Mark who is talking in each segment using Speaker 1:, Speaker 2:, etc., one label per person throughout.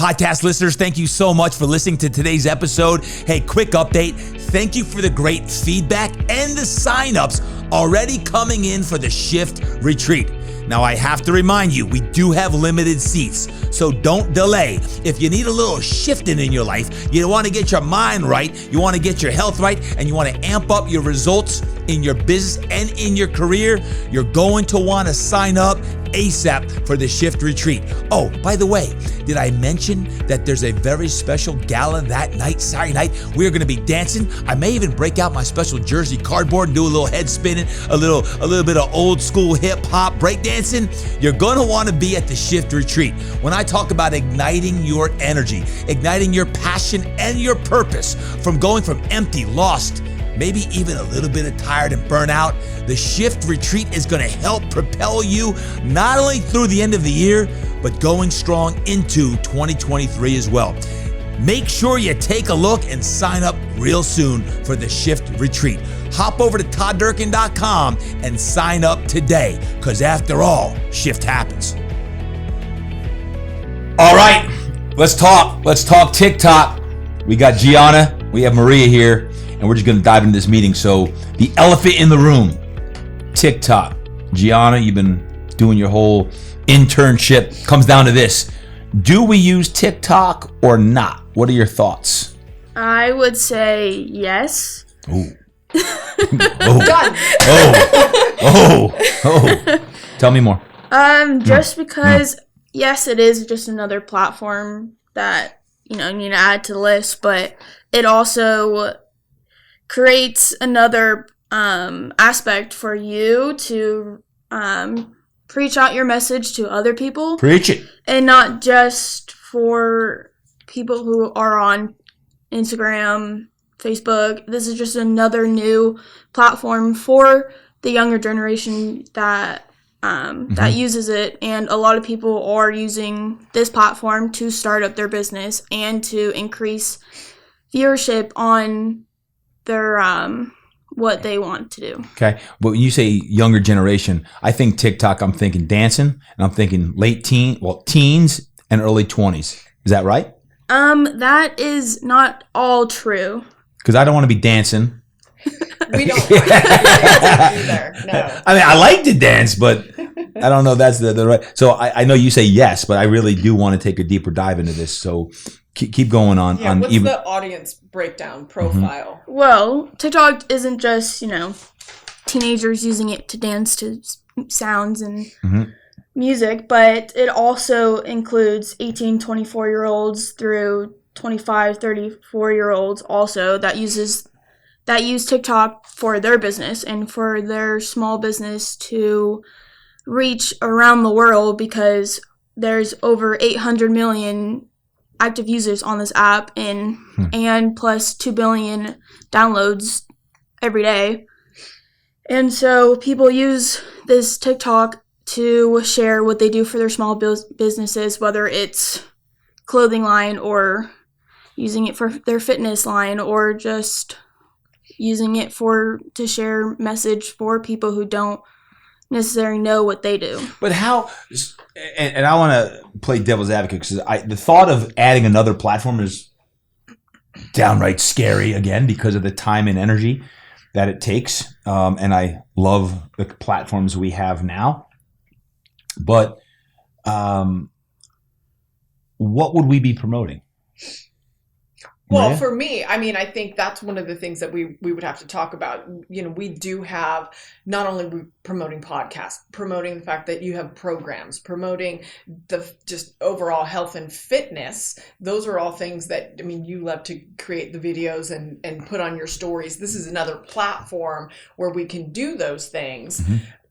Speaker 1: Podcast listeners, thank you so much for listening to today's episode. Hey, quick update. Thank you for the great feedback and the signups already coming in for the Shift Retreat. Now, I have to remind you, we do have limited seats, so don't delay. If you need a little shifting in your life, you want to get your mind right, you want to get your health right, and you want to amp up your results in your business and in your career, you're going to want to sign up ASAP for the Shift Retreat. Oh, by the way, did I mention that there's a very special gala that night, Saturday night? We're going to be dancing. I may even break out my special jersey cardboard and do a little head spinning, a little bit of old school hip hop breakdancing. You're going to want to be at the Shift Retreat. When I talk about igniting your energy, igniting your passion and your purpose from going from empty, lost, maybe even a little bit of tired and burnout, the Shift Retreat is going to help propel you not only through the end of the year, but going strong into 2023 as well. Make sure you take a look and sign up real soon for the Shift Retreat. Hop over to todddurkin.com and sign up today, because after all, shift happens. All right, let's talk. Let's talk TikTok. We got Gianna, we have Maria here, and we're just going to dive into this meeting. So the elephant in the room, TikTok. Gianna, you've been doing your whole internship. Comes down to this. Do we use TikTok or not? What are your thoughts?
Speaker 2: I would say yes.
Speaker 1: Oh. Oh. Tell me more.
Speaker 2: Just because, yes, it is just another platform that, you need to add to the list, but it also creates another aspect for you to preach out your message to other people.
Speaker 1: Preach it.
Speaker 2: And not just for people who are on Instagram, Facebook. This is just another new platform for the younger generation that that uses it. And a lot of people are using this platform to start up their business and to increase viewership on their what they want to do.
Speaker 1: Okay. But when you say younger generation, I think TikTok, I'm thinking dancing, and I'm thinking teens and early 20s. Is that right?
Speaker 2: That is not all true.
Speaker 1: Because I don't want to be dancing.
Speaker 3: We don't want to dance either. No.
Speaker 1: I mean, I like to dance, but I don't know if that's the right. So I know you say yes, but I really do want to take a deeper dive into this. So keep going on.
Speaker 3: Yeah, what's the audience breakdown profile?
Speaker 2: Mm-hmm. Well, TikTok isn't just, teenagers using it to dance to sounds and music, but it also includes 18, 24-year-olds through 25, 34-year-olds also that use TikTok for their business and for their small business to reach around the world, because there's over 800 million active users on this app and plus 2 billion downloads every day. And so people use this TikTok to share what they do for their small businesses, whether it's clothing line or using it for their fitness line, or just using it to share message for people who don't necessarily know what they do.
Speaker 1: But how, and I want to play devil's advocate, because the thought of adding another platform is downright scary, again, because of the time and energy that it takes. And I love the platforms we have now. But what would we be promoting?
Speaker 3: Well, for me, I think that's one of the things that we would have to talk about. We do have not only promoting podcasts, promoting the fact that you have programs, promoting the just overall health and fitness. Those are all things that, you love to create the videos and put on your stories. This is another platform where we can do those things,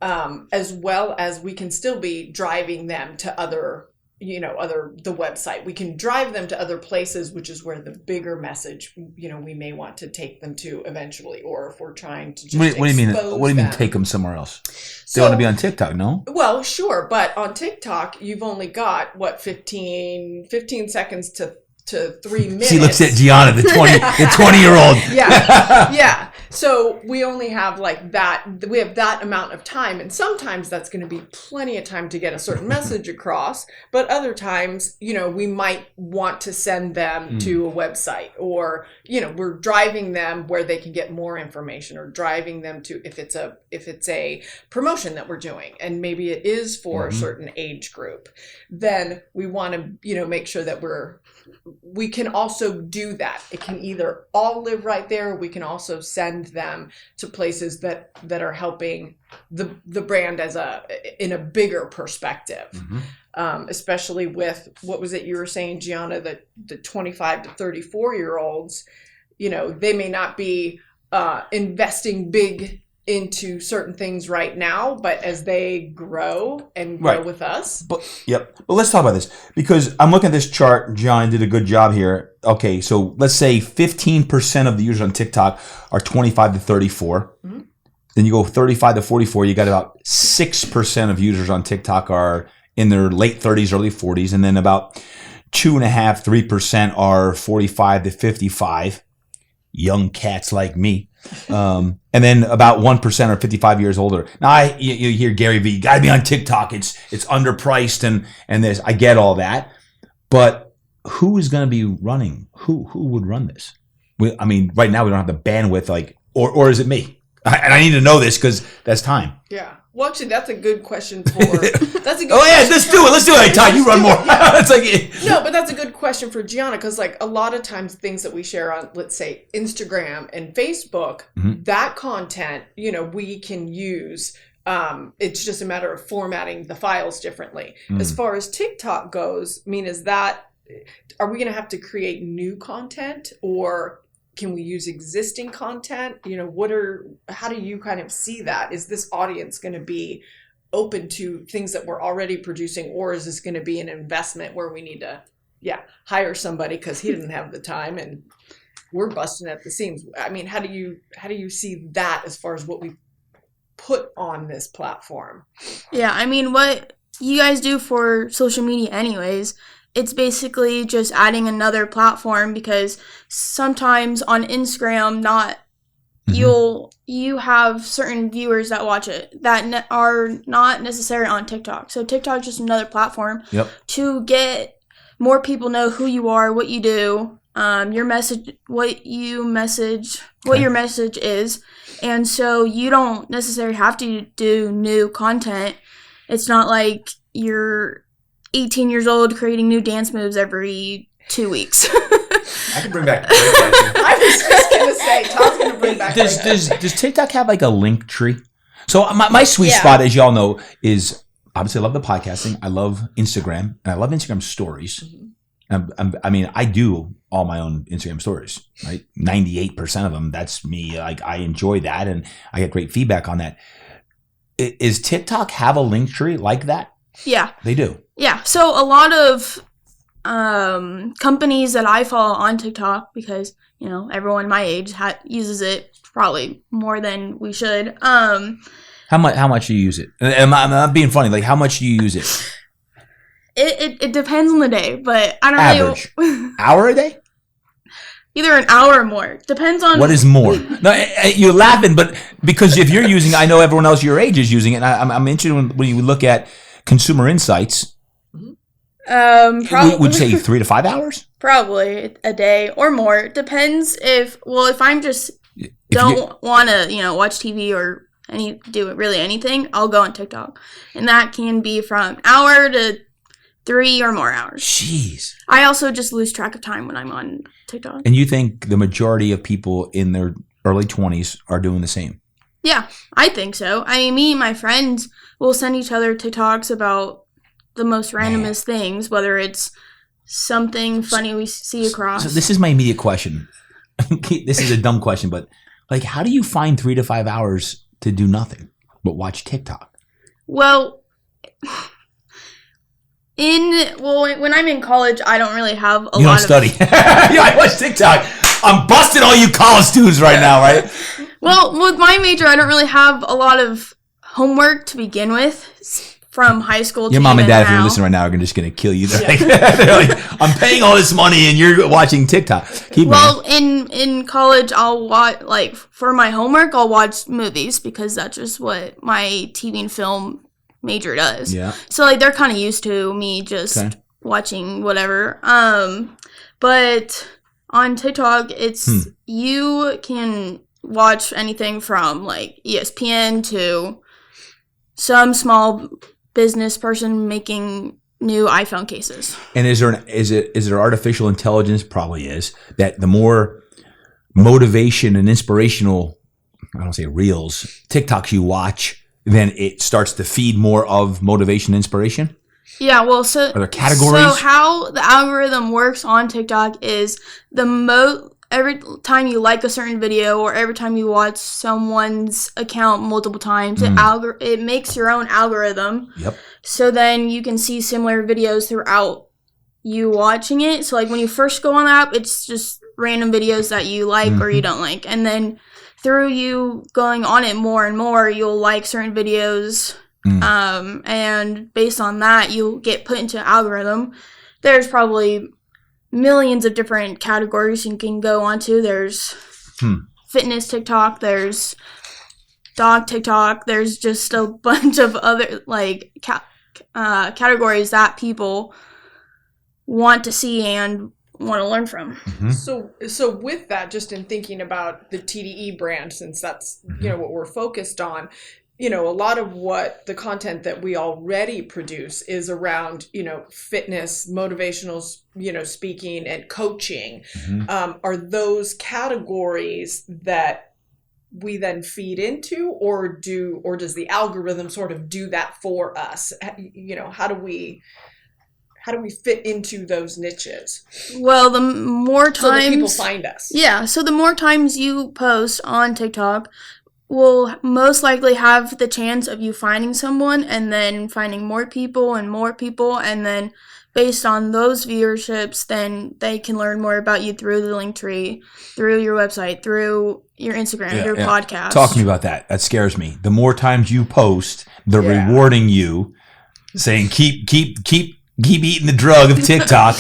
Speaker 3: as well as we can still be driving them to other the website. We can drive them to other places, which is where the bigger message, we may want to take them to eventually, or if we're trying to just
Speaker 1: what do you mean? What do you mean take them somewhere else? They want to be on TikTok, no?
Speaker 3: Well, sure, but on TikTok, you've only got 15 seconds to to 3 minutes.
Speaker 1: She looks at Gianna, the 20-year-old.
Speaker 3: Yeah. So we only have like that. We have that amount of time, and sometimes that's going to be plenty of time to get a certain message across. But other times, we might want to send them to a website, or we're driving them where they can get more information, or driving them to if it's a promotion that we're doing, and maybe it is for a certain age group. Then we want to make sure that we can also do that. It can either all live right there, or we can also send them to places that are helping the brand in a bigger perspective. Especially with, what was it you were saying, Gianna, the 25 to 34-year-olds, they may not be investing big into certain things right now, but as they grow and grow with us.
Speaker 1: But let's talk about this, because I'm looking at this chart. John did a good job here. Okay, so let's say 15% of the users on TikTok are 25 to 34. Then you go 35 to 44, you got about 6% of users on TikTok are in their late 30s, early 40s, and then about 2.5%, 3% are 45 to 55, young cats like me. And then about 1% are 55 years older. Now you hear Gary Vee, you gotta be on TikTok. It's underpriced and this. I get all that, but who is going to be running? Who would run this? Right now we don't have the bandwidth, or is it me? And I need to know this because that's time.
Speaker 3: Yeah. Well, actually, that's a good question for. That's a good.
Speaker 1: Let's do it. Let's do it. Todd, you run more. It's like
Speaker 3: no, but that's a good question for Gianna, because a lot of times things that we share on, let's say, Instagram and Facebook, that content, we can use. It's just a matter of formatting the files differently. As far as TikTok goes, are we going to have to create new content, or can we use existing content? How do you kind of see that? Is this audience going to be open to things that we're already producing, or is this going to be an investment where we need to, hire somebody because he didn't have the time and we're busting at the seams? How do you see that as far as what we put on this platform?
Speaker 2: Yeah, what you guys do for social media anyways, it's basically just adding another platform, because sometimes on Instagram, you have certain viewers that watch it that are not necessarily on TikTok. So TikTok is just another platform to get more people know who you are, what you do, your message, what your message is. And so you don't necessarily have to do new content. It's not like you're 18 years old creating new dance moves every 2 weeks.
Speaker 1: I can bring back breakdancing.
Speaker 3: I was just going to say, Todd's going to bring back
Speaker 1: Does TikTok have a link tree? So my sweet spot, as y'all know, is obviously I love the podcasting. I love Instagram, and I love Instagram stories. I do all my own Instagram stories, right? 98% of them, that's me. I enjoy that, and I get great feedback on that. Is TikTok have a link tree like that?
Speaker 2: Yeah.
Speaker 1: They do.
Speaker 2: Yeah. So a lot of companies that I follow on TikTok, because, everyone my age uses it probably more than we should.
Speaker 1: How much do you use it? I'm not being funny. How much do you use it?
Speaker 2: It depends on the day, but I don't
Speaker 1: Average.
Speaker 2: really...
Speaker 1: Hour a day?
Speaker 2: Either an hour or more. Depends on...
Speaker 1: What is more? No, you're laughing, but because if you're using, I know everyone else your age is using it. And I'm interested when you look at consumer insights.
Speaker 2: Probably
Speaker 1: would say 3 to 5 hours?
Speaker 2: Probably a day or more. It depends if I'm just don't want to, watch TV or do really anything, I'll go on TikTok. And that can be from an hour to 3 or more hours.
Speaker 1: Jeez.
Speaker 2: I also just lose track of time when I'm on TikTok.
Speaker 1: And you think the majority of people in their early 20s are doing the same?
Speaker 2: Yeah, I think so. Me and my friends will send each other TikToks about the most randomest things, whether it's something funny we see across.
Speaker 1: So this is my immediate question. This is a dumb question, but how do you find 3 to 5 hours to do nothing but watch TikTok?
Speaker 2: Well, when I'm in college, I don't really have a lot of... You
Speaker 1: don't study. I watch TikTok. I'm busting all you college students right now, right?
Speaker 2: Well, with my major, I don't really have a lot of homework to begin with. from high school to
Speaker 1: your mom and dad,
Speaker 2: now.
Speaker 1: if you're listening right now, are just going to kill you. They're like, I'm paying all this money and you're watching TikTok.
Speaker 2: Well, in college, I'll watch, like, for my homework, I'll watch movies because that's just what my TV and film major does.
Speaker 1: Yeah.
Speaker 2: So, like, they're kind of used to me just watching whatever. But on TikTok, it's you can watch anything from, like, ESPN to some small business person making new iPhone cases.
Speaker 1: And is there artificial intelligence? Probably is. That the more motivation and inspirational, I don't say reels, TikToks you watch, then it starts to feed more of motivation and inspiration?
Speaker 2: Yeah, well, so
Speaker 1: are there categories?
Speaker 2: So how the algorithm works on TikTok is every time you like a certain video or every time you watch someone's account multiple times, it makes your own algorithm.
Speaker 1: Yep.
Speaker 2: So then you can see similar videos throughout you watching it. So like when you first go on the app, it's just random videos that you like or you don't like. And then through you going on it more and more, you'll like certain videos. And based on that, you'll get put into an algorithm. There's probably millions of different categories you can go onto. There's fitness TikTok, there's dog TikTok, there's just a bunch of other like categories that people want to see and want to learn from.
Speaker 3: So with that, just in thinking about the TDE brand, since that's what we're focused on, a lot of what the content that we already produce is around, fitness, motivational, speaking and coaching. Are those categories that we then feed into, or does the algorithm sort of do that for us? How do we fit into those niches?
Speaker 2: Well, the more times
Speaker 3: so that people find us.
Speaker 2: Yeah, so the more times you post on TikTok will most likely have the chance of you finding someone and then finding more people, and then based on those viewerships, then they can learn more about you through the link tree, through your website, through your Instagram, your podcast.
Speaker 1: Talk to me about that. That scares me. The more times you post, they're rewarding you, saying keep eating the drug of TikTok.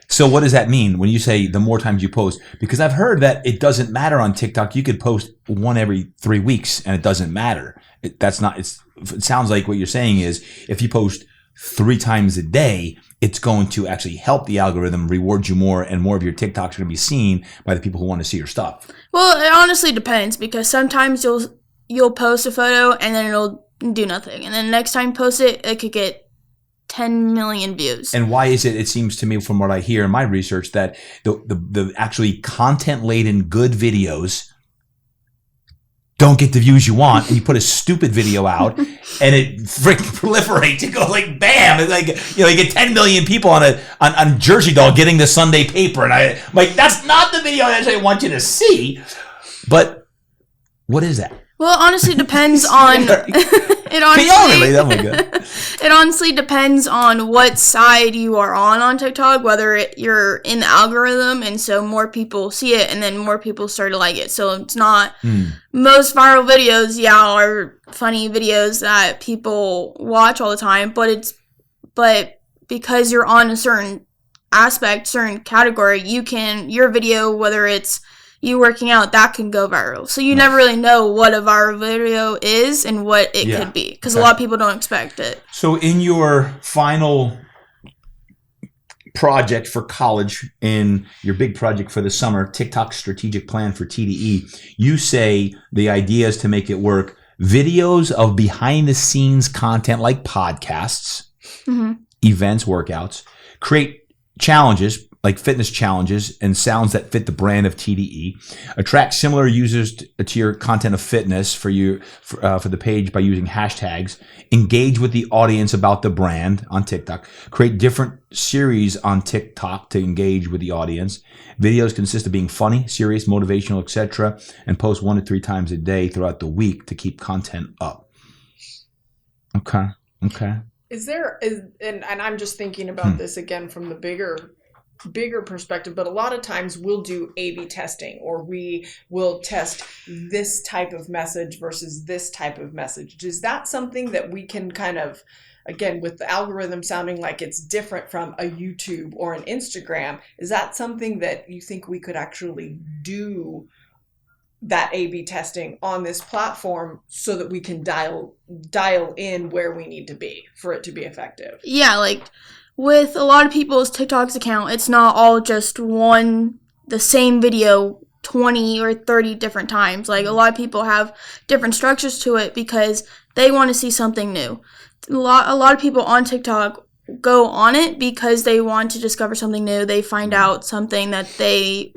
Speaker 1: So what does that mean when you say the more times you post? Because I've heard that it doesn't matter on TikTok. You could post one every 3 weeks and it doesn't matter. It sounds like what you're saying is if you post 3 times a day, it's going to actually help the algorithm reward you more, and more of your TikToks are going to be seen by the people who want to see your stuff.
Speaker 2: Well, it honestly depends, because sometimes you'll post a photo and then it'll do nothing. And then next time you post it, it could get 10 million views. And
Speaker 1: why is it? It seems to me from what I hear in my research that the actually content-laden good videos don't get the views you want, and you put a stupid video out and it freaking proliferates. It goes like bam! It's like you get 10 million people on Jersey Doll getting the Sunday paper, and I'm like, that's not the video that I want you to see. But what is that?
Speaker 2: Well, it honestly depends on it honestly depends on what side you are on TikTok, whether you're in the algorithm, and so more people see it and then more people start to like it. So it's not most viral videos, are funny videos that people watch all the time, but because you're on a certain aspect, certain category, your video, whether it's you working out, that can go viral. So you never really know what a viral video is and what it could be, because a lot of people don't expect it.
Speaker 1: So in your final project for college, in your big project for the summer, TikTok strategic plan for TDE, you say the idea is to make it work. Videos of behind the scenes content like podcasts, events, workouts, create challenges like fitness challenges and sounds that fit the brand of TDE, attract similar users to your content of fitness for the page by using hashtags, engage with the audience about the brand on TikTok, create different series on TikTok to engage with the audience. Videos consist of being funny, serious, motivational, etc., and post 1 to 3 times a day throughout the week to keep content up. Okay.
Speaker 3: And I'm just thinking about this again from the bigger perspective, but a lot of times we'll do A/B testing, or we will test this type of message versus this type of message. Is that something that we can kind of again, with the algorithm sounding like it's different from a YouTube or an Instagram, is that something that you think we could actually do that A/B testing on this platform so that we can dial in where we need to be for it to be effective?
Speaker 2: Yeah, like with a lot of people's TikTok's account, it's not all just the same video 20 or 30 different times. Like a lot of people have different structures to it because they want to see something new. A lot of people on TikTok go on it because they want to discover something new. They find out something that they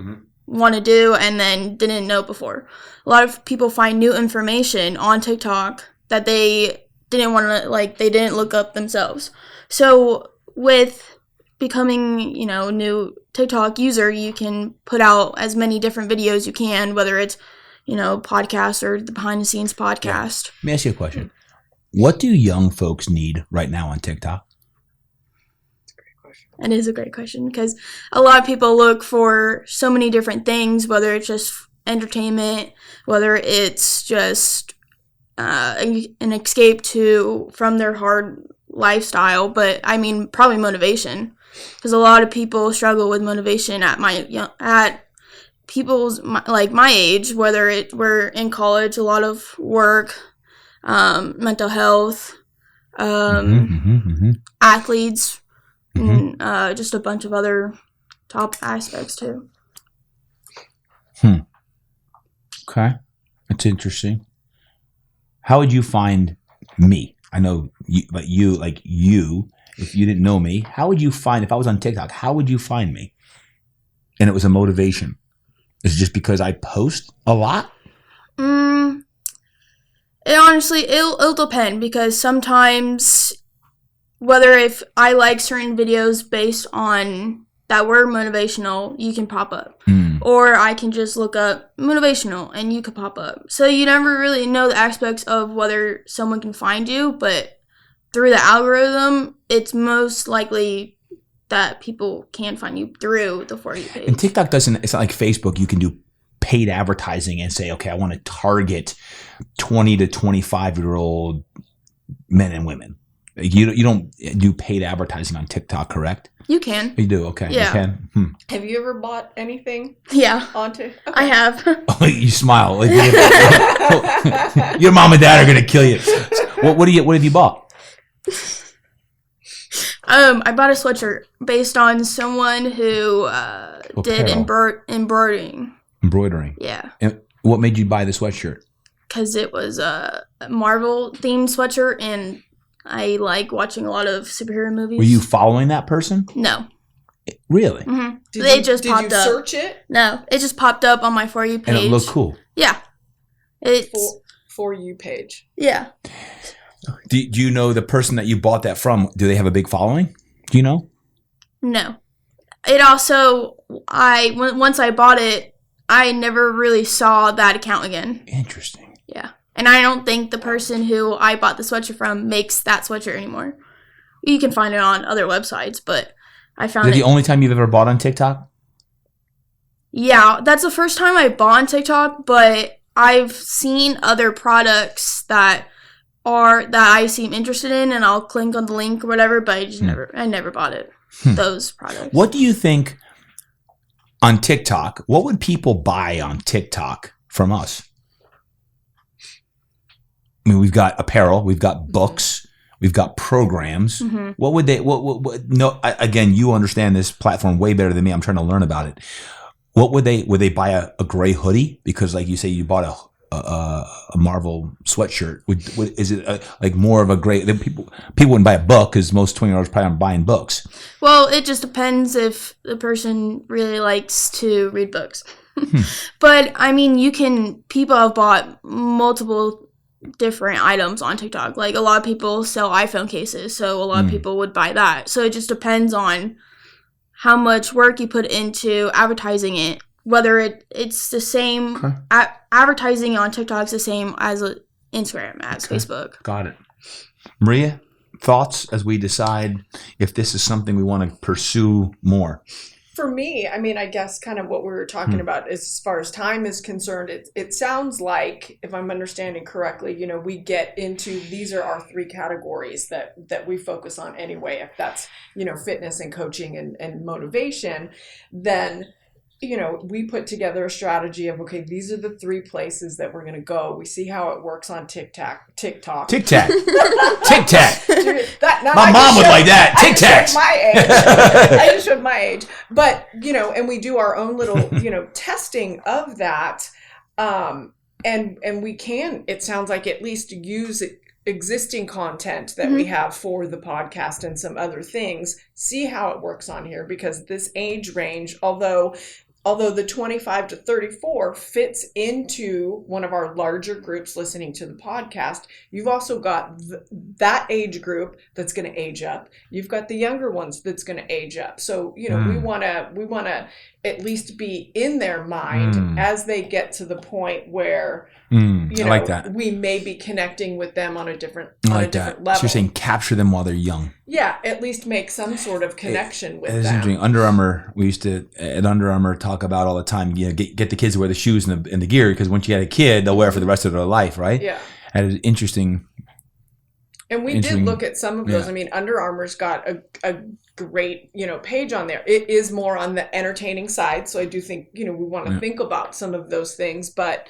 Speaker 2: want to do and then didn't know before. A lot of people find new information on TikTok that they didn't want to, like, they didn't look up themselves. So with becoming, a new TikTok user, you can put out as many different videos you can, whether it's, podcast or the behind the scenes podcast.
Speaker 1: Let me ask you a question. What do young folks need right now on TikTok?
Speaker 2: It is a great question because a lot of people look for so many different things, whether it's just entertainment, whether it's just an escape from their hard lifestyle. But I mean, probably motivation, because a lot of people struggle with motivation at people's like my age, whether we're in college, a lot of work, mental health, athletes. And just a bunch of other top aspects too.
Speaker 1: Okay, that's interesting. How would you find me? I know you, but if you didn't know me, how would you find, if I was on TikTok, how would you find me? And it was a motivation. Is it just because I post a lot?
Speaker 2: It'll depend, because sometimes, whether if I like certain videos based on that were motivational, you can pop up. Or I can just look up motivational and you could pop up. So you never really know the aspects of whether someone can find you, but through the algorithm, it's most likely that people can find you through the For You page.
Speaker 1: And TikTok it's not like Facebook. You can do paid advertising and say, okay, I want to target 20 to 25-year-old men and women. You don't do paid advertising on TikTok, correct?
Speaker 2: You can.
Speaker 1: You do, okay.
Speaker 2: Yeah.
Speaker 1: You can.
Speaker 3: Have you ever bought anything?
Speaker 2: Yeah.
Speaker 3: Onto? Okay.
Speaker 2: I have.
Speaker 1: Oh, you smile. Like, your mom and dad are gonna kill you. What have you bought?
Speaker 2: I bought a sweatshirt based on someone who did embroidering.
Speaker 1: Embroidering.
Speaker 2: Yeah.
Speaker 1: And what made you buy the sweatshirt?
Speaker 2: Because it was a Marvel themed sweatshirt, and I like watching a lot of superhero movies.
Speaker 1: Were you following that person?
Speaker 2: No.
Speaker 1: Really?
Speaker 2: Mm-hmm.
Speaker 3: Did
Speaker 2: popped
Speaker 3: you
Speaker 2: up.
Speaker 3: Search it?
Speaker 2: No, it just popped up on my For You page.
Speaker 1: And it looked cool.
Speaker 2: Yeah. It's
Speaker 3: For You page.
Speaker 2: Yeah.
Speaker 1: Do you know the person that you bought that from? Do they have a big following? Do you know?
Speaker 2: No. It also, once I bought it, I never really saw that account again.
Speaker 1: Interesting.
Speaker 2: Yeah. And I don't think the person who I bought the sweatshirt from makes that sweatshirt anymore. You can find it on other websites, but I found it.
Speaker 1: Is that the only time you've ever bought on TikTok?
Speaker 2: Yeah, that's the first time I bought on TikTok, but I've seen other products that I seem interested in, and I'll click on the link or whatever, but I never bought it. Those products.
Speaker 1: What do you think on TikTok? What would people buy on TikTok from us? I mean, we've got apparel, we've got books, we've got programs. Mm-hmm. What would they? Again, you understand this platform way better than me. I'm trying to learn about it. What would they? Would they buy a gray hoodie because, like you say, you bought a Marvel sweatshirt? Is it like more of a gray? People wouldn't buy a book because most 20-year-olds probably aren't buying books.
Speaker 2: Well, it just depends if the person really likes to read books. But I mean, people have bought multiple different items on TikTok. Like a lot of people sell iPhone cases, so a lot of people would buy that. So it just depends on how much work you put into advertising it. Whether it's the same, advertising on TikTok is the same as Instagram, as Facebook.
Speaker 1: Got it. Maria, thoughts as we decide if this is something we want to pursue more?
Speaker 3: For me, I mean, I guess kind of what we were talking about as far as time is concerned, it sounds like, if I'm understanding correctly, you know, we get into, these are our 3 categories that we focus on anyway. If that's, you know, fitness and coaching and motivation, then, you know, we put together a strategy of, okay, these are the 3 places that we're going to go. We see how it works on TikTok.
Speaker 1: Tic-tac. My mom would like that. Tic-tac.
Speaker 3: I just showed my age. But, you know, and we do our own little, you know, testing of that. And we can, it sounds like, at least use existing content that we have for the podcast and some other things, see how it works on here, because this age range, although the 25 to 34 fits into one of our larger groups listening to the podcast, you've also got that age group that's going to age up. You've got the younger ones that's going to age up. So, you know, we want to at least be in their mind as they get to the point where, you know,
Speaker 1: like that.
Speaker 3: We may be connecting with them on a different
Speaker 1: level. So you're saying capture them while they're young.
Speaker 3: Yeah, at least make some sort of connection with them.
Speaker 1: Interesting. Under Armour, we used to at Under Armour talk about all the time. You know, get the kids to wear the shoes and the gear, because once you had a kid, they'll wear it for the rest of their life, right?
Speaker 3: Yeah.
Speaker 1: And it's interesting.
Speaker 3: And we did look at some of those. I mean, Under Armour's got a great, you know, page on there. It is more on the entertaining side, so I do think, you know, we want to think about some of those things, but,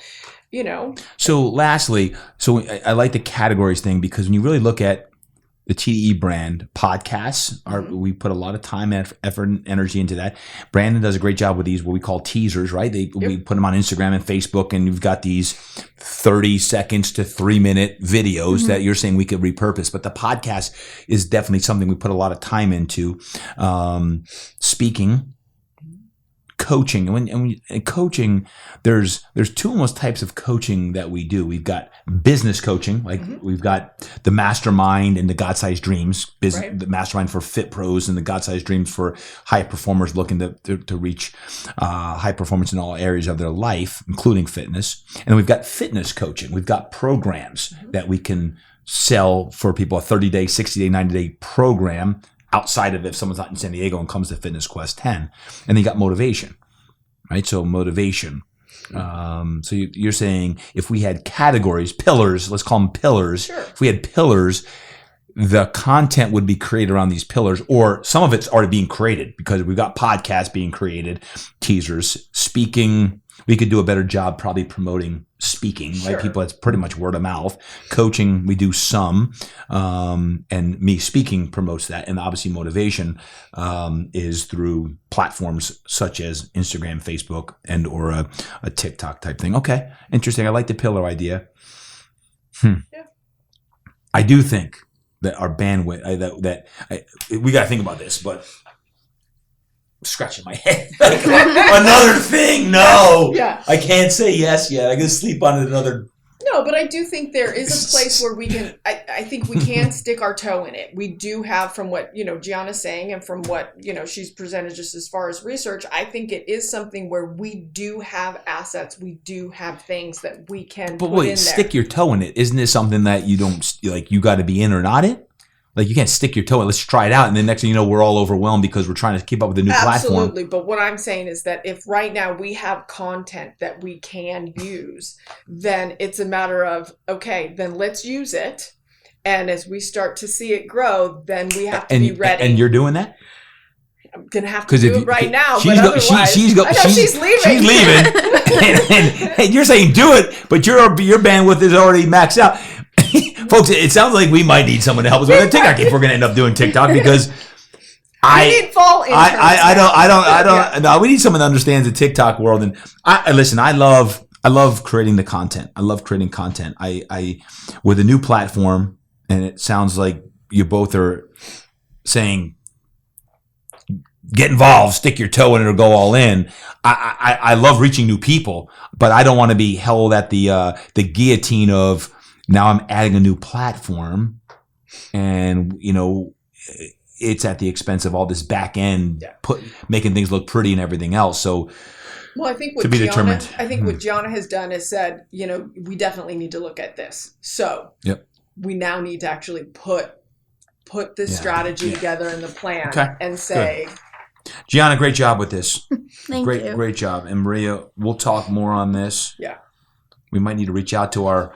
Speaker 3: you know.
Speaker 1: So lastly, I like the categories thing, because when you really look at the TDE brand podcasts, we put a lot of time, effort, and energy into that. Brandon does a great job with these, what we call teasers, right? We put them on Instagram and Facebook, and you've got these 30 seconds to 3-minute videos that you're saying we could repurpose. But the podcast is definitely something we put a lot of time into. Speaking, coaching, and coaching, there's 2 almost types of coaching that we do. We've got business coaching, like we've got the Mastermind and the God-Sized Dreams, the Mastermind for fit pros and the God-Sized Dreams for high performers looking to reach high performance in all areas of their life, including fitness. And we've got fitness coaching. We've got programs that we can sell for people, a 30-day, 60-day, 90-day program, outside of if someone's not in San Diego and comes to Fitness Quest 10. And then you got motivation, right? So motivation. So you're saying if we had categories, pillars, let's call them pillars.
Speaker 3: Sure.
Speaker 1: If we had pillars, the content would be created around these pillars, or some of it's already being created, because we've got podcasts being created, teasers, speaking. We could do a better job probably promoting speaking, right? People, it's pretty much word of mouth. Coaching, we do some, and me speaking promotes that. And obviously motivation is through platforms such as Instagram, Facebook, and or a TikTok type thing. Okay, interesting. I like the pillar idea. Yeah. I do think that our bandwidth, we got to think about this, but scratching my head. Another thing? No.
Speaker 3: Yeah.
Speaker 1: I can't say yes yet. I can sleep on it another.
Speaker 3: No, but I do think there is a place where we can, I think we can stick our toe in it. We do have, from what, you know, Gianna's saying and from what, you know, she's presented just as far as research, I think it is something where we do have assets. We do have things that we can put in there. But wait,
Speaker 1: stick your toe in it. Isn't this something that you don't, like, you got to be in or not in? Like, you can't stick your toe in. Let's try it out. And then next thing you know, we're all overwhelmed because we're trying to keep up with the new platform.
Speaker 3: Absolutely. But what I'm saying is that if right now we have content that we can use, then it's a matter of, okay, then let's use it. And as we start to see it grow, then we have to be ready.
Speaker 1: And you're doing that?
Speaker 3: I'm going to have to do it right now. She's leaving.
Speaker 1: She's leaving. and you're saying do it, but your bandwidth is already maxed out. Folks, it sounds like we might need someone to help us with TikTok if we're going to end up doing TikTok, because
Speaker 3: we need fall interns.
Speaker 1: I don't. No, we need someone that understands the TikTok world. And listen, I love creating the content. I love creating content. I with a new platform, and it sounds like you both are saying, get involved, stick your toe in it, or go all in. I love reaching new people, but I don't want to be held at the guillotine of, now I'm adding a new platform, and, you know, it's at the expense of all this back end, making things look pretty and everything else. So,
Speaker 3: well, I think what Gianna has done is said, you know, we definitely need to look at this. So we now need to actually put this strategy together in the plan and say,
Speaker 1: Gianna, great job with this.
Speaker 2: Thank you.
Speaker 1: Great job. And Maria, we'll talk more on this.
Speaker 3: Yeah.
Speaker 1: We might need to reach out to our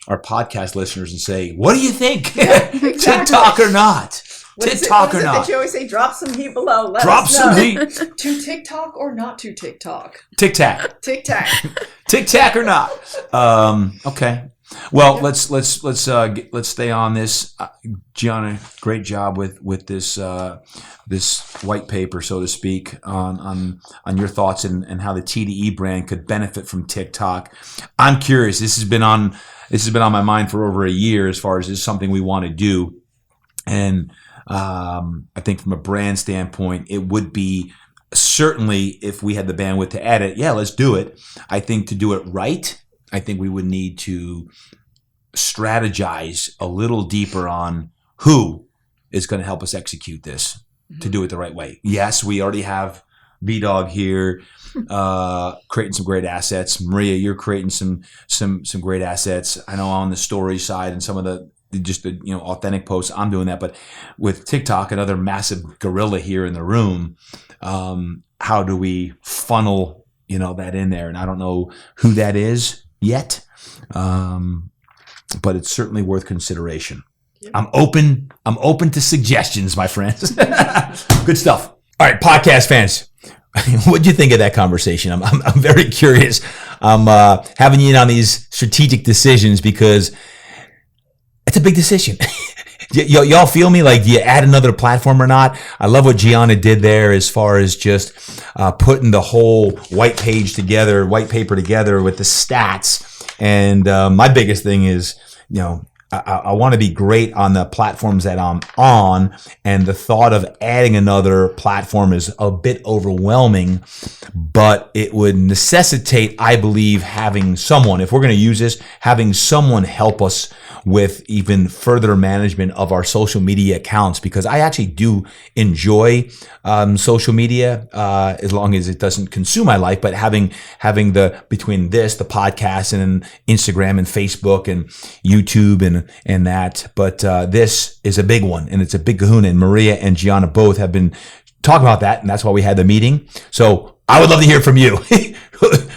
Speaker 1: podcast listeners and say, what do you think?
Speaker 3: Exactly.
Speaker 1: TikTok or not? TikTok or not?
Speaker 4: That you always say, drop some heat below. Let
Speaker 1: Drop
Speaker 4: us
Speaker 1: some
Speaker 4: know.
Speaker 1: heat.
Speaker 3: To TikTok or not to TikTok?
Speaker 1: Tic-tac.
Speaker 3: TikTok.
Speaker 1: Tic-tac or not? Okay. Well, let's stay on this. Gianna, great job with this this white paper, so to speak, on your thoughts and how the TDE brand could benefit from TikTok. I'm curious. This has been on my mind for over a year as far as this is something we want to do, and I think from a brand standpoint, it would be certainly if we had the bandwidth to edit. Yeah, let's do it. I think to do it right, I think we would need to strategize a little deeper on who is going to help us execute this to do it the right way. Yes, we already have B-Dog here creating some great assets. Maria, you're creating some great assets. I know on the story side and some of the authentic posts, I'm doing that. But with TikTok, another massive gorilla here in the room, how do we funnel that in there? And I don't know who that is yet, but it's certainly worth consideration. Yep. I'm open to suggestions, my friends. Good stuff. All right, podcast fans, what'd you think of that conversation? I'm very curious. I'm having you in on these strategic decisions because it's a big decision. Y'all feel me? Like, do you add another platform or not? I love what Gianna did there as far as just putting the whole white paper together with the stats. And my biggest thing is, I want to be great on the platforms that I'm on, and the thought of adding another platform is a bit overwhelming, but it would necessitate, I believe, having someone, if we're going to use this, having someone help us with even further management of our social media accounts, because I actually do enjoy social media as long as it doesn't consume my life. But having between this, the podcast, and Instagram and Facebook and YouTube and that, but this is a big one, and it's a big kahuna. And Maria and Gianna both have been talking about that, and that's why we had the meeting. So I would love to hear from you.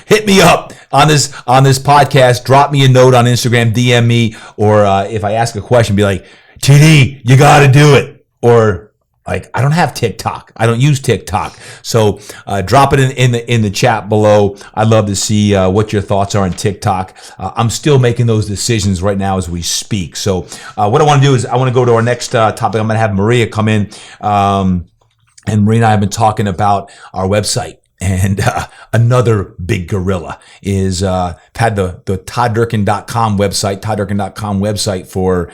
Speaker 1: Hit me up on this podcast. Drop me a note on Instagram, DM me, or if I ask a question, be like, TD, you got to do it. Or like, I don't have TikTok. I don't use TikTok. So drop it in the chat below. I'd love to see what your thoughts are on TikTok. I'm still making those decisions right now as we speak. So what I want to do is I want to go to our next topic. I'm going to have Maria come in. And Maria and I have been talking about our website. And another big gorilla is had the ToddDurkin.com website for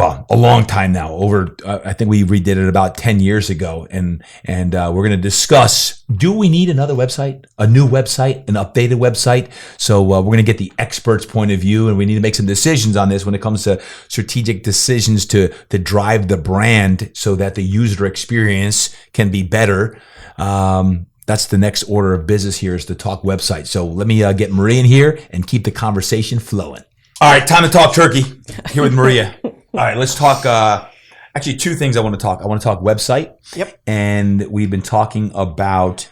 Speaker 1: a long time now. Over I think we redid it about 10 years ago, and we're going to discuss: do we need another website, a new website, an updated website? So we're going to get the expert's point of view, and we need to make some decisions on this when it comes to strategic decisions to drive the brand so that the user experience can be better. That's the next order of business here, is to talk website. So let me get Maria in here and keep the conversation flowing. All right, time to talk turkey here with Maria. All right, let's talk. Actually, two things I want to talk. I want to talk website.
Speaker 3: Yep.
Speaker 1: And we've been talking about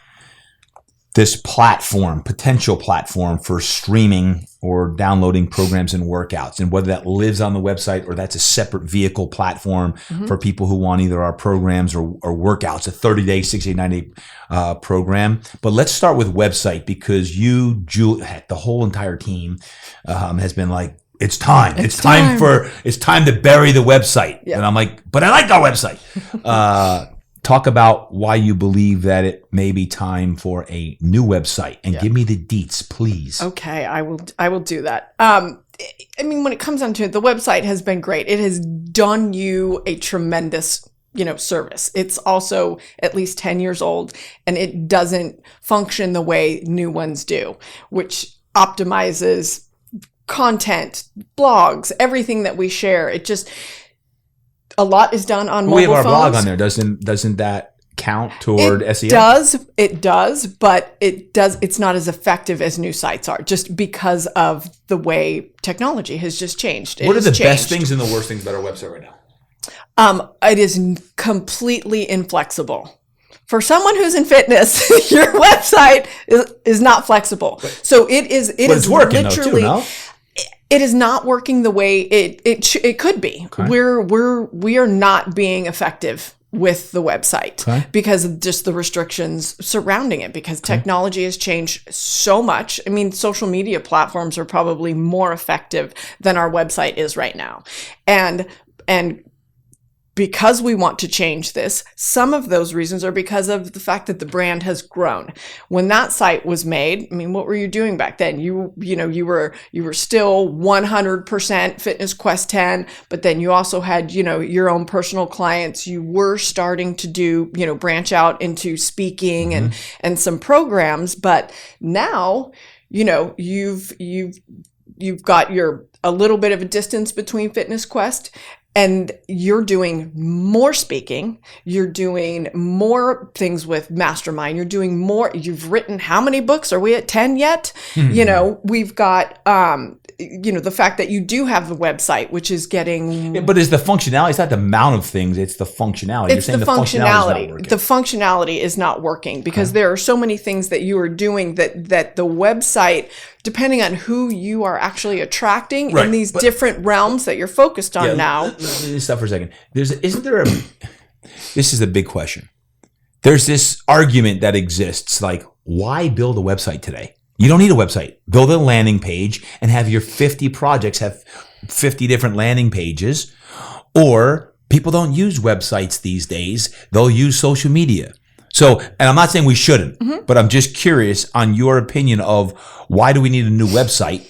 Speaker 1: this potential platform for streaming or downloading programs and workouts, and whether that lives on the website or that's a separate vehicle platform for people who want either our programs or workouts, a 30-day, 60-day, 90-day program. But let's start with website, because the whole entire team has been like, it's time. It's time to bury the website. Yep. And I'm like, but I like our website. Talk about why you believe that it may be time for a new website, and give me the deets, please.
Speaker 3: Okay, I will do that. I mean, when it comes down to it, the website has been great. It has done you a tremendous, service. It's also at least 10 years old, and it doesn't function the way new ones do, which optimizes content, blogs, everything that we share. A lot is done on mobile phones. We have our
Speaker 1: blog on there. Doesn't that count toward SEO?
Speaker 3: It does, but it's not as effective as new sites are, just because of the way technology has just changed.
Speaker 1: What are the best things and the worst things about our website right now?
Speaker 3: It is completely inflexible. For someone who's in fitness, your website is not flexible. So it is
Speaker 1: working
Speaker 3: literally
Speaker 1: though, too, no?
Speaker 3: It is not working the way it could be.
Speaker 1: Okay.
Speaker 3: We are not being effective with the website because of just the restrictions surrounding it, because technology has changed so much. I mean, social media platforms are probably more effective than our website is right now. And because we want to change this, some of those reasons are because of the fact that the brand has grown. When that site was made, I mean, what were you doing back then? You were still 100% Fitness Quest 10, but then you also had, your own personal clients. You were starting to do, branch out into speaking and some programs, but now, you've got a little bit of a distance between Fitness Quest, and you're doing more speaking, you're doing more things with Mastermind, you're doing more, you've written how many books? Are we at 10 yet? We've got, the fact that you do have the website, which is getting...
Speaker 1: But is the functionality, it's not the amount of things, it's the functionality.
Speaker 3: It's the functionality. The functionality is not working because there are so many things that you are doing that the website, depending on who you are actually attracting in these different realms that you're focused on now.
Speaker 1: Let me stop for a second. This is a big question. There's this argument that exists, like, why build a website today? You don't need a website. Build a landing page and have your 50 projects have 50 different landing pages. Or people don't use websites these days. They'll use social media. So, and I'm not saying we shouldn't, but I'm just curious on your opinion of why do we need a new website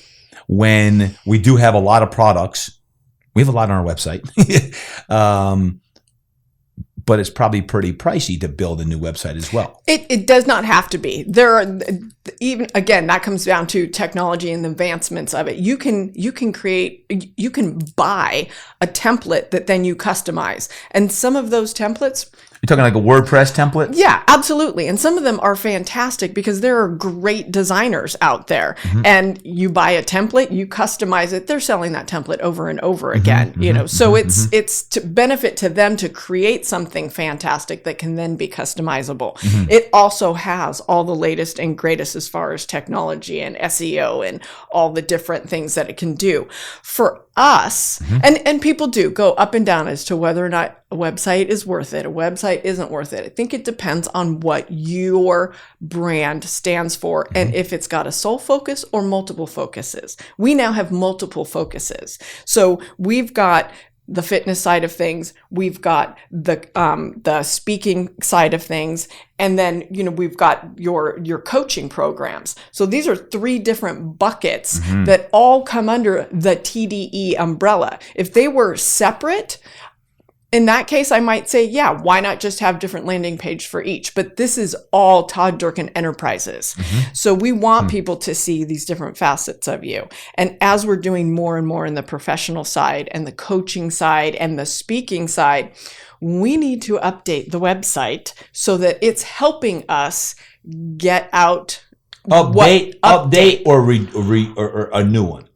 Speaker 1: when we do have a lot of products? We have a lot on our website, but it's probably pretty pricey to build a new website as well.
Speaker 3: It does not have to be. There are even, again, that comes down to technology and the advancements of it. You can buy a template that then you customize, and some of those templates.
Speaker 1: You're talking like a WordPress template?
Speaker 3: Yeah, absolutely. And some of them are fantastic because there are great designers out there. And you buy a template, you customize it. They're selling that template over and over again. So it's to benefit to them to create something fantastic that can then be customizable. It also has all the latest and greatest as far as technology and SEO and all the different things that it can do. For us, and people do go up and down as to whether or not a website is worth it, a website isn't worth it. I think it depends on what your brand stands for and if it's got a sole focus or multiple focuses. We now have multiple focuses. So we've got the fitness side of things, we've got the speaking side of things, and then we've got your coaching programs. So these are 3 different buckets that all come under the TDE umbrella. If they were separate, in that case, I might say, why not just have different landing page for each? But this is all Todd Durkin Enterprises. So we want people to see these different facets of you. And as we're doing more and more in the professional side and the coaching side and the speaking side, we need to update the website so that it's helping us get out.
Speaker 1: Update or a new one?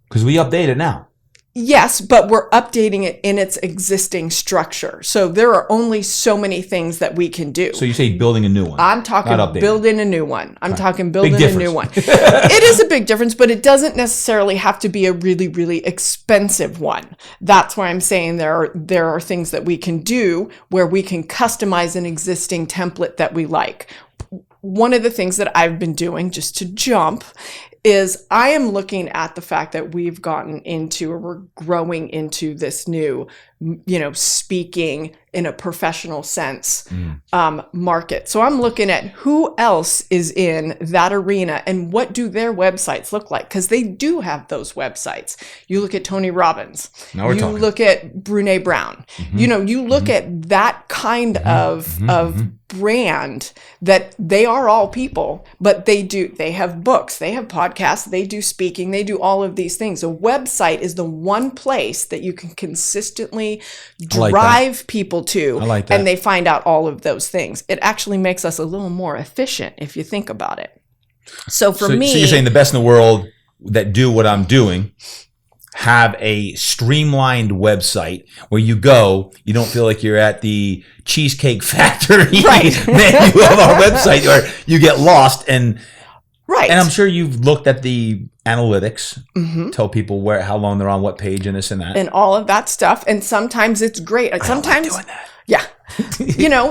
Speaker 1: Because we update it now.
Speaker 3: Yes, but we're updating it in its existing structure. So there are only so many things that we can do.
Speaker 1: So you say building a new one.
Speaker 3: I'm talking building a new one. I'm talking building a new one. It is a big difference, but it doesn't necessarily have to be a really, really expensive one. That's why I'm saying there are things that we can do where we can customize an existing template that we like. One of the things that I've been doing, just to jump, is I am looking at the fact that we've gotten into, or we're growing into this new, speaking in a professional sense market. So I'm looking at who else is in that arena and what do their websites look like, because they do have those websites. You look at Tony Robbins. Look at Brené Brown. You look at that kind of brand that they are all people, but they have books, they have podcasts, they do speaking, they do all of these things. A website is the one place that you can consistently drive people to, and they find out all of those things. It actually makes us a little more efficient if you think about it. So for me,
Speaker 1: so you're saying the best in the world that do what I'm doing have a streamlined website where you go, you don't feel like you're at the Cheesecake Factory menu of our website where you get lost. And I'm sure you've looked at the analytics, tell people how long they're on what page and this and that.
Speaker 3: And all of that stuff. And sometimes it's great. Sometimes
Speaker 1: I don't like doing that.
Speaker 3: Yeah.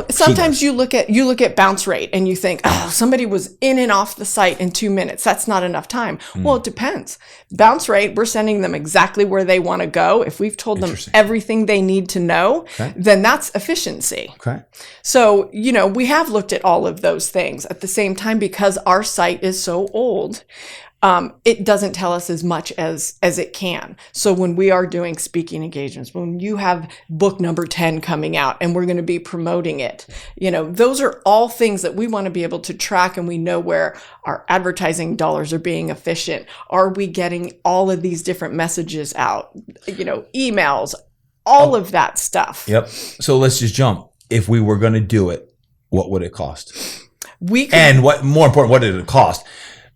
Speaker 3: Sometimes you look at bounce rate and you think, oh, somebody was in and off the site in 2 minutes. That's not enough time. Well, it depends. Bounce rate, we're sending them exactly where they want to go. If we've told them everything they need to know, then that's efficiency. Okay. So, we have looked at all of those things. At the same time, because our site is so old, it doesn't tell us as much as it can. So when we are doing speaking engagements, when you have book number 10 coming out and we're going to be promoting it, those are all things that we want to be able to track, and we know where our advertising dollars are being efficient. Are we getting all of these different messages out, emails, all of that stuff.
Speaker 1: Yep. So let's just jump. If we were going to do it, what would it cost? And what more important, what did it cost?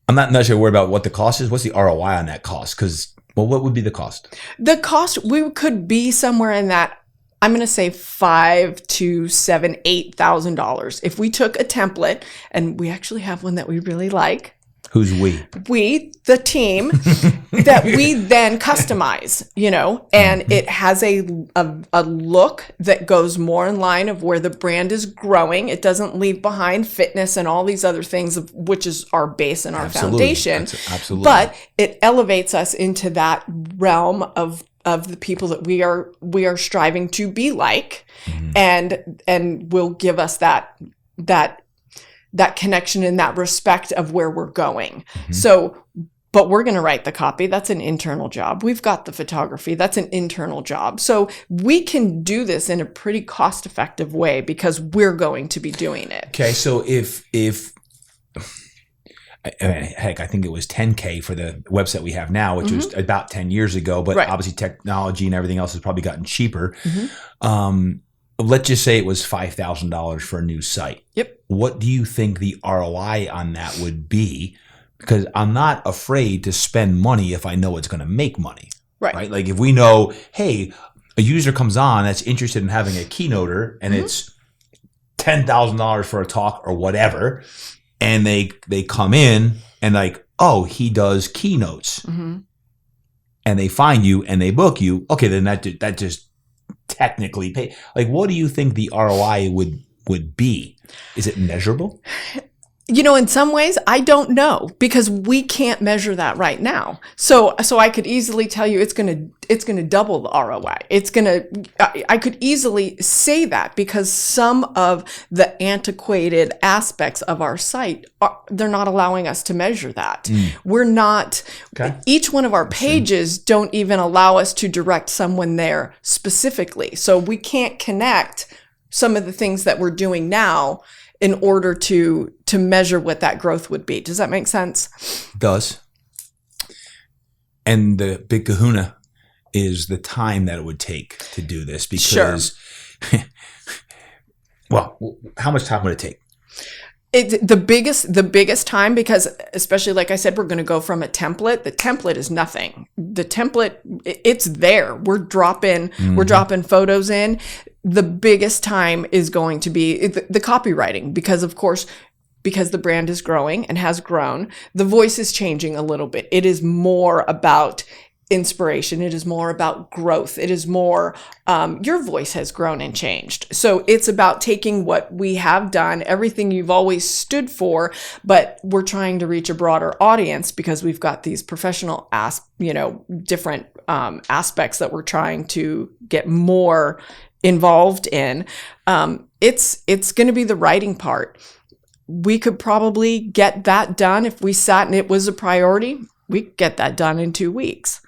Speaker 1: I'm not necessarily worried about what the cost is. What's the ROI on that cost? Because, what would be the cost?
Speaker 3: The cost, we could be somewhere in that, I'm going to say $5,000 to $7,000, $8,000. If we took a template, and we actually have one that we really like.
Speaker 1: Who's we?
Speaker 3: We, the team, that we then customize, and it has a look that goes more in line of where the brand is growing. It doesn't leave behind fitness and all these other things, which is our base and our foundation. Absolutely. But it elevates us into that realm of the people that we are striving to be like, and will give us that connection and that respect of where we're going. So, but we're going to write the copy. That's an internal job. We've got the photography. That's an internal job. So we can do this in a pretty cost-effective way because we're going to be doing it.
Speaker 1: Okay. So if heck, I think it was $10K for the website we have now, which was about 10 years ago, but obviously technology and everything else has probably gotten cheaper. Let's just say it was $5,000 for a new site. Yep. What do you think the ROI on that would be? Because I'm not afraid to spend money if I know it's going to make money. Right. Like if we know, hey, a user comes on that's interested in having a keynoter and it's $10,000 for a talk or whatever, and they come in and like, oh, he does keynotes, and they find you and they book you. Okay, then that just technically pay. Like, what do you think the ROI would be? Is it measurable?
Speaker 3: In some ways, I don't know because we can't measure that right now. So I could easily tell you it's going to double the ROI. I could easily say that because some of the antiquated aspects of our site they're not allowing us to measure that. We're not. Okay. Each one of our pages don't even allow us to direct someone there specifically. So we can't connect some of the things that we're doing now in order to measure what that growth would be. Does that make sense?
Speaker 1: Does. And the big kahuna is the time that it would take to do this because, well, how much time would it take?
Speaker 3: The biggest time, because especially like I said, we're going to go from a template. The template is nothing. The template, it's there. We're dropping photos in. The biggest time is going to be the copywriting because, of course, because the brand is growing and has grown, the voice is changing a little bit. It is more about inspiration. It is more about growth. It is more, your voice has grown and changed. So it's about taking what we have done, everything you've always stood for, but we're trying to reach a broader audience because we've got these professional different aspects that we're trying to get more involved in. It's going to be the writing part. We could probably get that done if we sat and it was a priority. We could get that done in 2 weeks.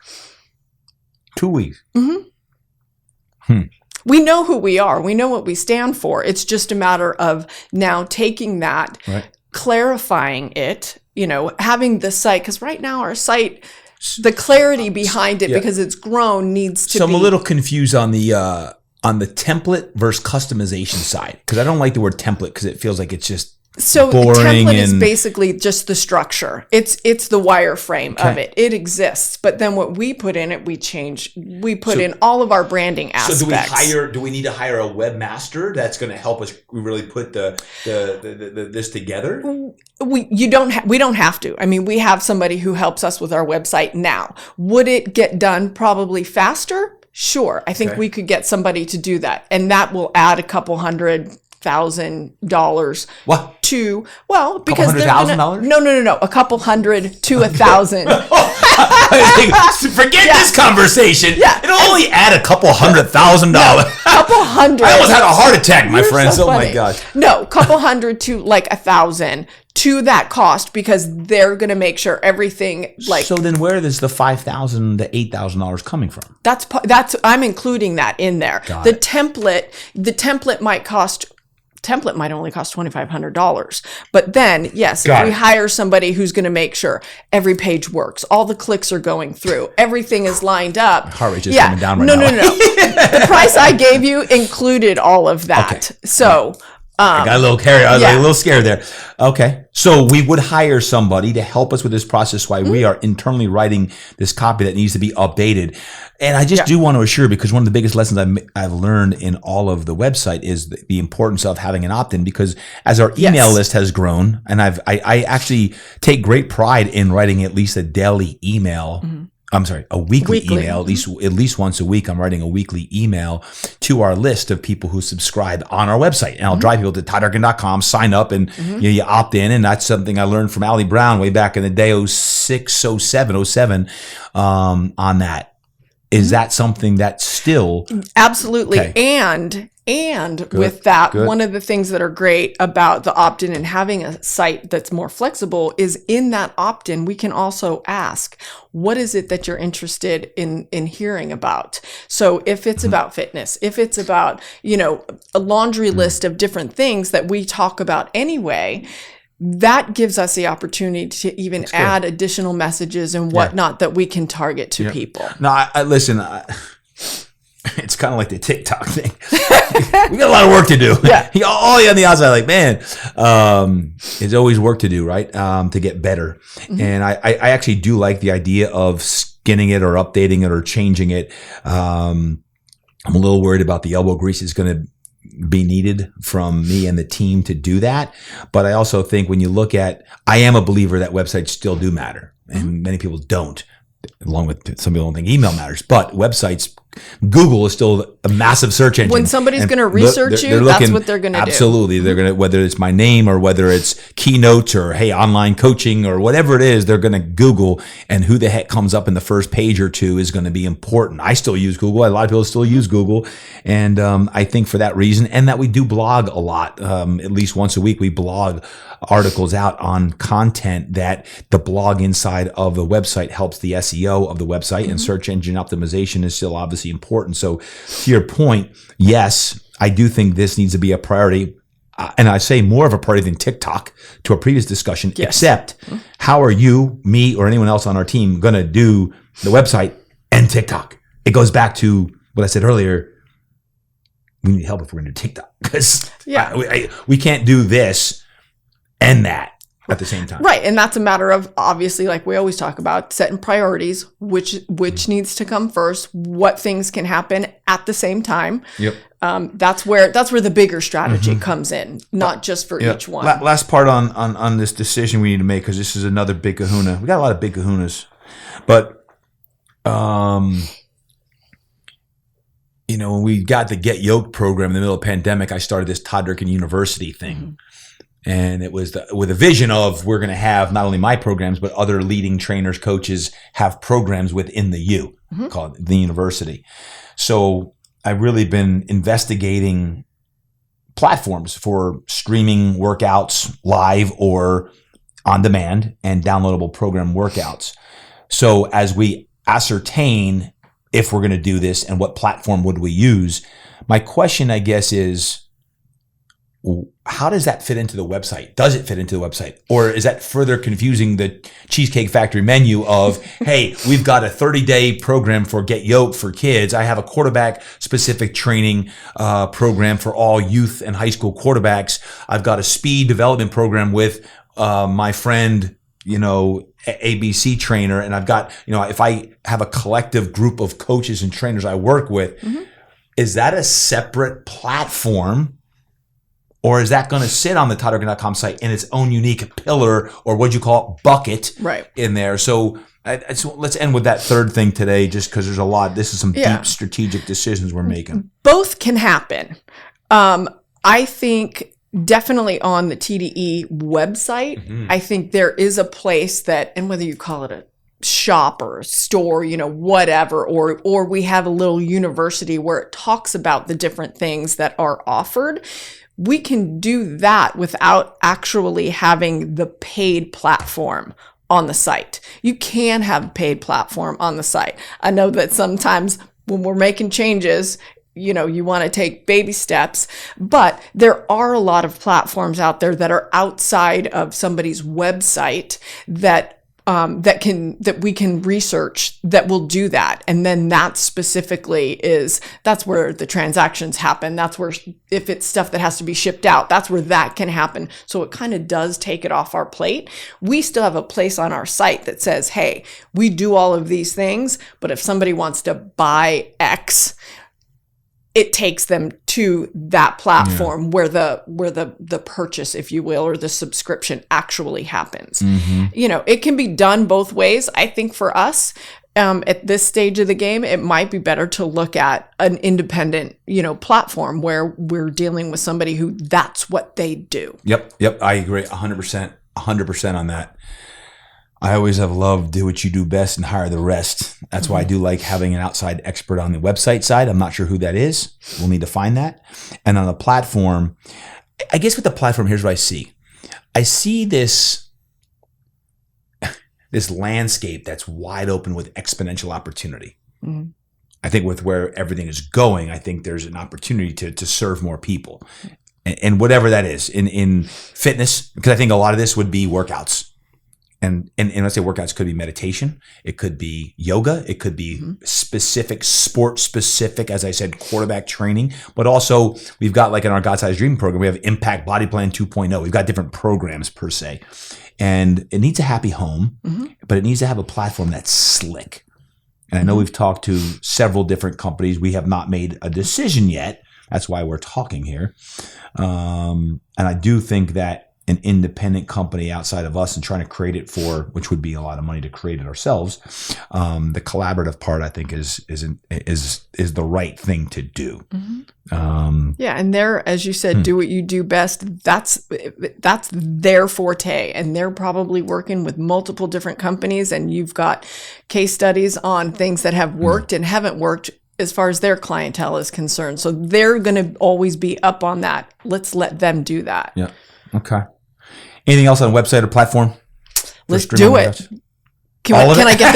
Speaker 1: 2 weeks?
Speaker 3: We know who we are. We know what we stand for. It's just a matter of now taking that, clarifying it, having the site. Because right now our site, the clarity behind it, because it's grown, needs to be.
Speaker 1: So I'm a little confused on the template versus customization side. Because I don't like the word template because it feels like it's just
Speaker 3: So
Speaker 1: boring
Speaker 3: template is
Speaker 1: and
Speaker 3: basically just the structure. It's the wireframe of it. It exists, but then what we put in it, we change. We put in all of our branding aspects.
Speaker 1: So do we need to hire a webmaster that's going to help us really put this together?
Speaker 3: We don't have to. I mean, we have somebody who helps us with our website now. Would it get done probably faster? Sure. I think we could get somebody to do that, and that will add a couple $100,000
Speaker 1: what
Speaker 3: to because
Speaker 1: $100,000?
Speaker 3: No, a couple hundred to 1,000.
Speaker 1: Forget this conversation. Yeah, it'll only add a couple $100,000.
Speaker 3: Couple hundred.
Speaker 1: I almost had a heart attack, my friends.
Speaker 3: So
Speaker 1: oh my gosh.
Speaker 3: No, couple hundred to like 1,000 to that cost, because they're going to make sure everything like.
Speaker 1: So then, where is the $5,000 to $8,000 coming from?
Speaker 3: That's I'm including that in there. The template might only cost $2,500, but then if we hire somebody who's going to make sure every page works, all the clicks are going through, everything is lined up.
Speaker 1: Heart rate just coming down right now.
Speaker 3: No. The price I gave you included all of that. Okay. So.
Speaker 1: I got a little carried. I was like a little scared there. Okay. So we would hire somebody to help us with this process while we are internally writing this copy that needs to be updated. And I just do want to assure, because one of the biggest lessons I've learned in all of the website is the importance of having an opt-in, because as our email list has grown, and I actually take great pride in writing at least a daily email. I'm sorry, a weekly email, at least once a week. I'm writing a weekly email to our list of people who subscribe on our website. And I'll drive people to toddurkin.com, sign up, and you opt in. And that's something I learned from Allie Brown way back in the day, 06, 07, on that. Is that something that's still...
Speaker 3: Absolutely. Okay. And with that, one of the things that are great about the opt-in and having a site that's more flexible is in that opt-in, we can also ask, what is it that you're interested in hearing about? So if it's about fitness, if it's about, a laundry list of different things that we talk about anyway, that gives us the opportunity to even add additional messages and whatnot that we can target to people.
Speaker 1: No, I listen. It's kind of like the TikTok thing. We got a lot of work to do. All on the outside, like, man, there's always work to do, right? To get better. And I actually do like the idea of skinning it or updating it or changing it. I'm a little worried about the elbow grease is going to be needed from me and the team to do that. But I also think when you look at, I am a believer that websites still do matter, and many people don't. Along with some people don't think email matters, but websites, Google is still a massive search engine.
Speaker 3: When somebody's going to research you, that's what they're going to do.
Speaker 1: Absolutely. They're going to, whether it's my name or whether it's keynotes or, hey, online coaching or whatever it is, they're going to Google, and who the heck comes up in the first page or two is going to be important. I still use Google. A lot of people still use Google. And I think for that reason, and that we do blog a lot, at least once a week, we blog articles out on content that the blog inside of the website helps the SEO of the website, and search engine optimization is still obviously important. So to your point, yes, I do think this needs to be a priority. And I say more of a priority than TikTok to a previous discussion, except how are you, me, or anyone else on our team going to do the website and TikTok? It goes back to what I said earlier. We need help if we're going to do TikTok, because we can't do this and that at the same time.
Speaker 3: Right. And that's a matter of, obviously, like we always talk about, setting priorities, which needs to come first, what things can happen at the same time.
Speaker 1: Yep.
Speaker 3: That's where the bigger strategy comes in, not just for each one.
Speaker 1: Last part on this decision we need to make, because this is another big kahuna. We got a lot of big kahunas, but when we got the Get Yoked program in the middle of the pandemic, I started this Todd Durkin University thing. And it was with a vision of, we're going to have not only my programs, but other leading trainers, coaches have programs within the U, called the university. So I've really been investigating platforms for streaming workouts live or on demand and downloadable program workouts. So as we ascertain if we're going to do this and what platform would we use, my question, I guess, is, how does that fit into the website? Does it fit into the website? Or is that further confusing the Cheesecake Factory menu of, hey, we've got a 30-day program for Get Yoked for kids. I have a quarterback-specific training program for all youth and high school quarterbacks. I've got a speed development program with my friend, ABC trainer. And I've got, if I have a collective group of coaches and trainers I work with, is that a separate platform? Or is that going to sit on the ToddDurkin.com site in its own unique pillar, or what'd you call it, bucket in there? So let's end with that third thing today, just because there's a lot. This is some deep strategic decisions we're making.
Speaker 3: Both can happen. I think definitely on the TDE website, I think there is a place that, and whether you call it a shop or a store, whatever, or we have a little university where it talks about the different things that are offered. We can do that without actually having the paid platform on the site. You can have a paid platform on the site. I know that sometimes when we're making changes, you want to take baby steps, but there are a lot of platforms out there that are outside of somebody's website that we can research that will do that. And then that specifically that's where the transactions happen. That's where, if it's stuff that has to be shipped out, that's where that can happen. So it kind of does take it off our plate. We still have a place on our site that says, hey, we do all of these things, but if somebody wants to buy X, it takes them to that platform where the purchase, if you will, or the subscription actually happens. It can be done both ways. I think for us, at this stage of the game, it might be better to look at an independent, platform where we're dealing with somebody who that's what they do.
Speaker 1: Yep. I agree 100% on that. I always have loved do what you do best and hire the rest. That's why I do like having an outside expert on the website side. I'm not sure who that is. We'll need to find that. And on the platform, I guess with the platform, here's what I see. I see this landscape that's wide open with exponential opportunity. I think with where everything is going, I think there's an opportunity to serve more people. And whatever that is, in fitness, because I think a lot of this would be workouts. And when I say workouts, it could be meditation, it could be yoga, it could be specific, sport specific, as I said, quarterback training, but also we've got, like in our God-Sized Dream program, we have Impact Body Plan 2.0. We've got different programs per se. And it needs a happy home, but it needs to have a platform that's slick. And I know we've talked to several different companies. We have not made a decision yet. That's why we're talking here. And I do think that an independent company outside of us and trying to create it which would be a lot of money to create it ourselves. The collaborative part, I think, is the right thing to do.
Speaker 3: And they're, as you said, do what you do best. That's their forte, and they're probably working with multiple different companies. And you've got case studies on things that have worked and haven't worked as far as their clientele is concerned. So they're going to always be up on that. Let's let them do that.
Speaker 1: Yeah. Okay. Anything else on website or platform?
Speaker 3: Let's do it. Can I get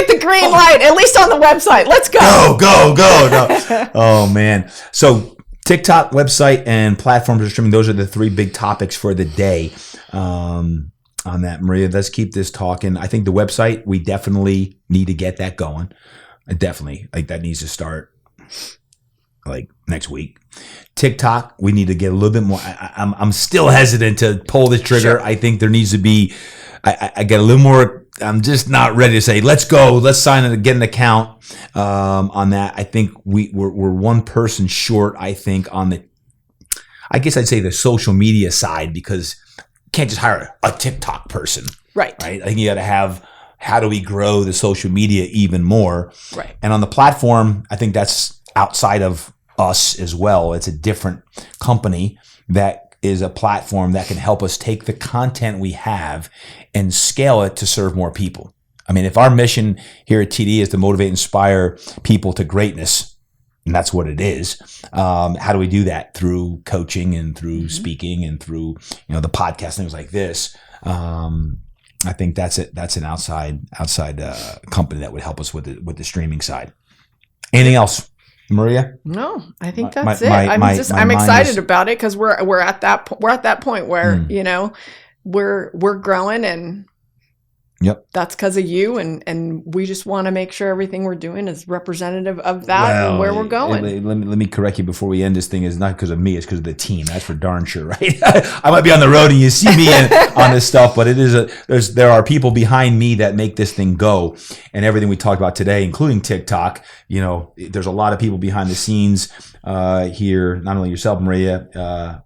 Speaker 3: the green light at least on the website? Let's go.
Speaker 1: Go. No. Oh man. So TikTok, website, and platforms for streaming. Those are the three big topics for the day. On that, Maria, let's keep this talking. I think the website, we definitely need to get that going. That needs to start next week. TikTok, we need to get a little bit more. I'm still hesitant to pull the trigger. Sure. I think there needs to be. I get a little more. I'm just not ready to say let's go. Let's sign it. Get an account on that. I think we're one person short. I think on the. I guess I'd say the social media side, because you can't just hire a TikTok person. Right. I think you got to have. How do we grow the social media even more? Right. And on the platform, I think that's outside of us as well. It's a different company that is a platform that can help us take the content we have and scale it to serve more people. I mean, if our mission here at TD is to motivate, inspire people to greatness, and that's what it is, how do we do that? Through coaching and through speaking and through, the podcast, things like this. I think that's it. That's an outside company that would help us with the streaming side. Anything else? Maria?
Speaker 3: No, I think that's it. I'm excited about it because we're at that point where we're growing, and that's because of you, and we just want to make sure everything we're doing is representative of that and where we're going.
Speaker 1: Let me correct you before we end this thing. It's not because of me, it's because of the team. That's for darn sure, right? I might be on the road and you see me on this stuff, but there are people behind me that make this thing go. And everything we talked about today, including TikTok, there's a lot of people behind the scenes here, not only yourself, Maria,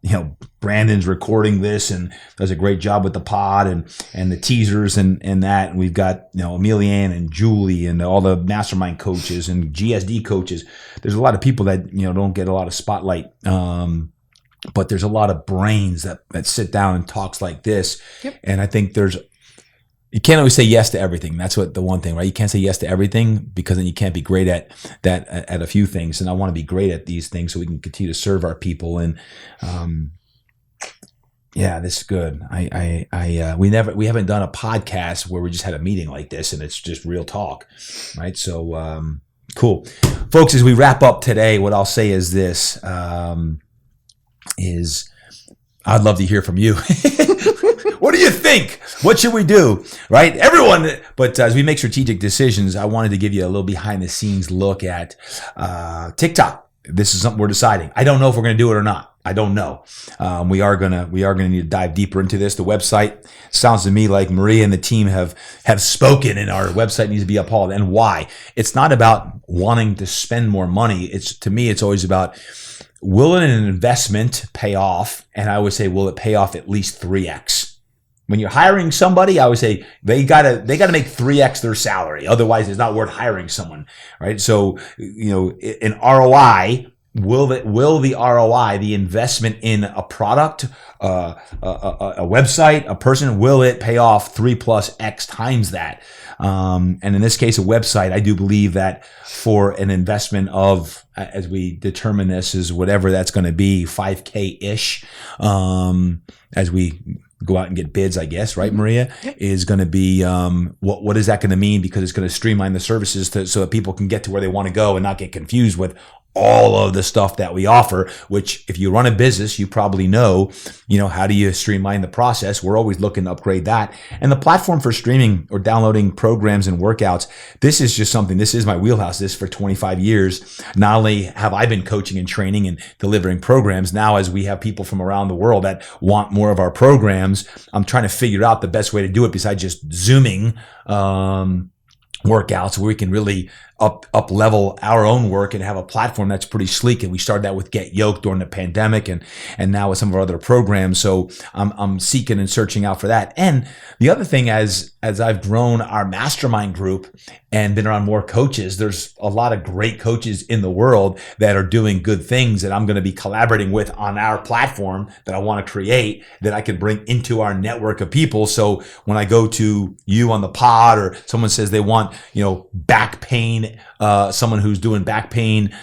Speaker 1: Brandon's recording this and does a great job with the pod and the teasers and that. And we've got, Amelia Ann and Julie and all the mastermind coaches and GSD coaches. There's a lot of people that, don't get a lot of spotlight. But there's a lot of brains that sit down and talks like this. Yep. And I think you can't always say yes to everything. That's what the one thing, right? You can't say yes to everything because then you can't be great at that, at a few things. And I want to be great at these things so we can continue to serve our people. And, this is good. We haven't done a podcast where we just had a meeting like this and it's just real talk, right? So, cool. Folks, as we wrap up today, what I'll say is this, I'd love to hear from you. What do you think? What should we do? Right? Everyone, but as we make strategic decisions, I wanted to give you a little behind the scenes look at TikTok. This is something we're deciding. I don't know if we're going to do it or not. I don't know. We are gonna need to dive deeper into this. The website sounds to me like Maria and the team have spoken, and our website needs to be upheld. And why? It's not about wanting to spend more money. To me, it's always about, will an investment pay off? And I would say, will it pay off at least 3x? When you're hiring somebody, I would say they gotta make 3x their salary. Otherwise, it's not worth hiring someone, right? So, an ROI, will the ROI, the investment in a product, a website, a person, will it pay off 3+X times that? And in this case, a website, I do believe that for an investment of, as we determine this, is whatever that's going to be, $5K-ish, as we go out and get bids, I guess, right, Maria, is going to be, what is that going to mean? Because it's going to streamline the services so that people can get to where they want to go and not get confused with all of the stuff that we offer, which if you run a business, you probably know, how do you streamline the process? We're always looking to upgrade that. And the platform for streaming or downloading programs and workouts, this is just something, this is my wheelhouse. This for 25 years. Not only have I been coaching and training and delivering programs, now as we have people from around the world that want more of our programs, I'm trying to figure out the best way to do it besides just Zooming, workouts where we can really up level our own work and have a platform that's pretty sleek. And we started that with Get Yoked during the pandemic and now with some of our other programs. So I'm seeking and searching out for that. And the other thing, as I've grown our mastermind group and been around more coaches, there's a lot of great coaches in the world that are doing good things that I'm going to be collaborating with on our platform that I want to create that I can bring into our network of people. So when I go to you on the pod, or someone says they want, back pain, someone who's doing back pain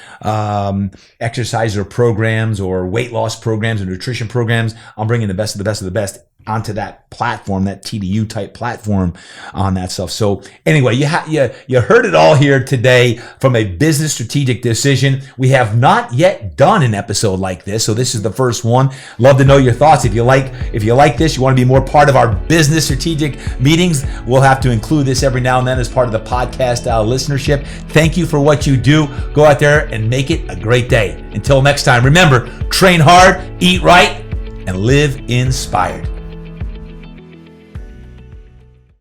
Speaker 1: exercise or programs or weight loss programs or nutrition programs, I'm bringing the best of the best of the best onto that platform, that TDU type platform on that stuff. So anyway, you heard it all here today from a business strategic decision. We have not yet done an episode like this, so this is the first one. Love to know your thoughts. If you like this, you want to be more part of our business strategic meetings, we'll have to include this every now and then as part of the podcast listenership. Thank you for what you do. Go out there and make it a great day. Until next time, remember, train hard, eat right, and live inspired.